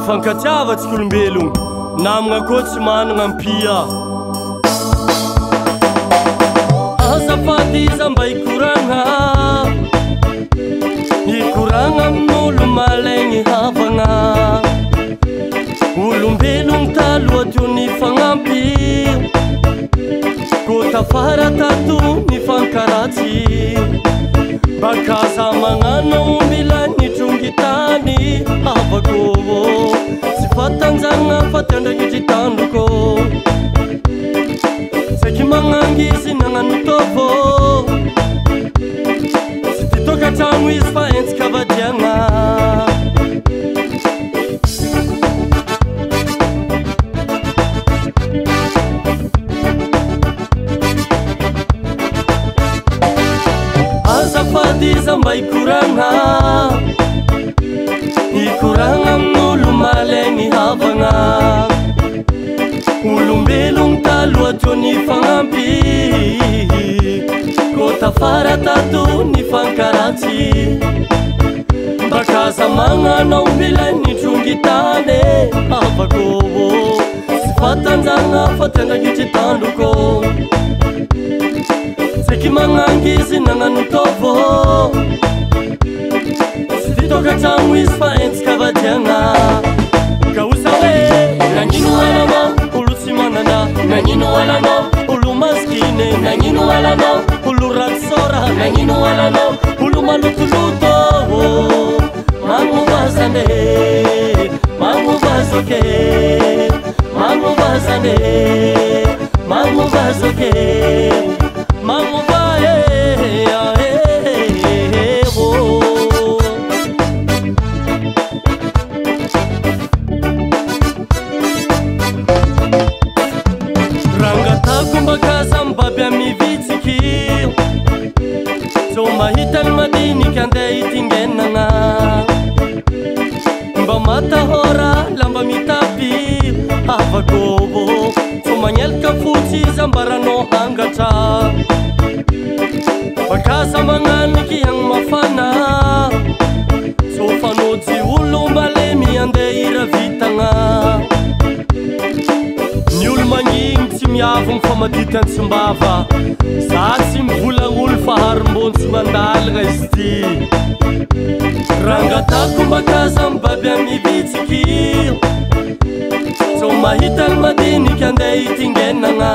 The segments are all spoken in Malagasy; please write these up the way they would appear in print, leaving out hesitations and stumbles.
mifankatiavatsika olombelogno namagna koa tsy managna ampia azafady iza mba ikoragna amin'olo malaigny havagna olombelogno taloha teo ny fagnampy ko tafara tato ny fankaratsy bakaza magnano mila nitrongy tany havako tsy fatanjagna fatandragitry tandroko saiky magnangizy nagnano tovo tsy titokatragno izy fa entsika vadiagna azafady iza mba ikoragna amin'olo malaigny havagna olombelogno taloha teo ny fagnampy ko tafara tato ny fankaratsy bakaza magnanao mila nitrongy tany havako tsy fatanjagna fatandragitry tandroko saiky magnangizy nagnano tovo tsy titokatragno izy fa entsika vadiagna ka osa hoe nagnino alanao olo tsy manana nagnino alanao olo maskine nagnino alanao olo ratsora nagnino alanao olo malotoloto magnovazane magnovazoke magnovazane magnovazoke magnovae rangatako mbakaza mbaby amivitsiky so mahitany madiniky andeha itingenagna mba matahora lamba mitapy havakovo so magnelaka fotsy iza mbaranao hangatra bakaza magnaniky agny mafana so fanojy olo malemy andeha iravitagna ny olo magnigny tsy miavogny fa madity antsimbava za tsy mivolagna fa harombony tsy mandalagna izy ty rangatako mbakaza mibaby amivitsiky so mahitany madiniky andeha itingenagna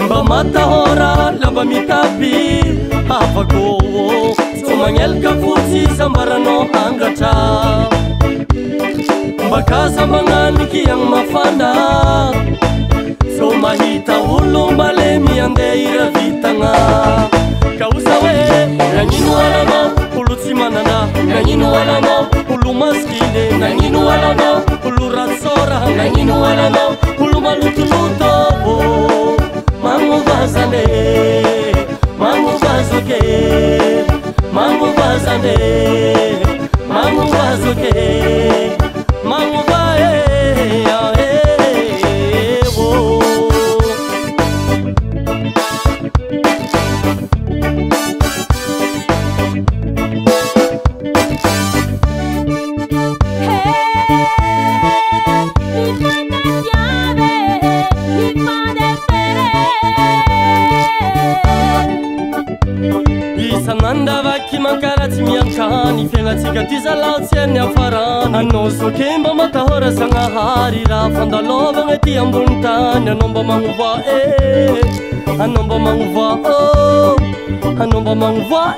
mba matahora lamba mitapy havako so magnelaka fotsy iza mbaranao hangatra bakaza magnaniky agny mafana so mahita olo malemy andeha iravitagna ka osa hoe nagnino alanao olo tsy manana nagnino alanao olo maskine nagnino alanao olo ratsora nagnino alanao olo malotoloto magnovazane magnovazoke magnovazane magnovazoke magnovae isanandavaky mankaratsy miankany fiaignatsika ty zalao tsy any afarany anao zoke mba matahora zagnahary raha fandalovagna ty ambony tany anao mba magnova anao mba magnova anao mba magnova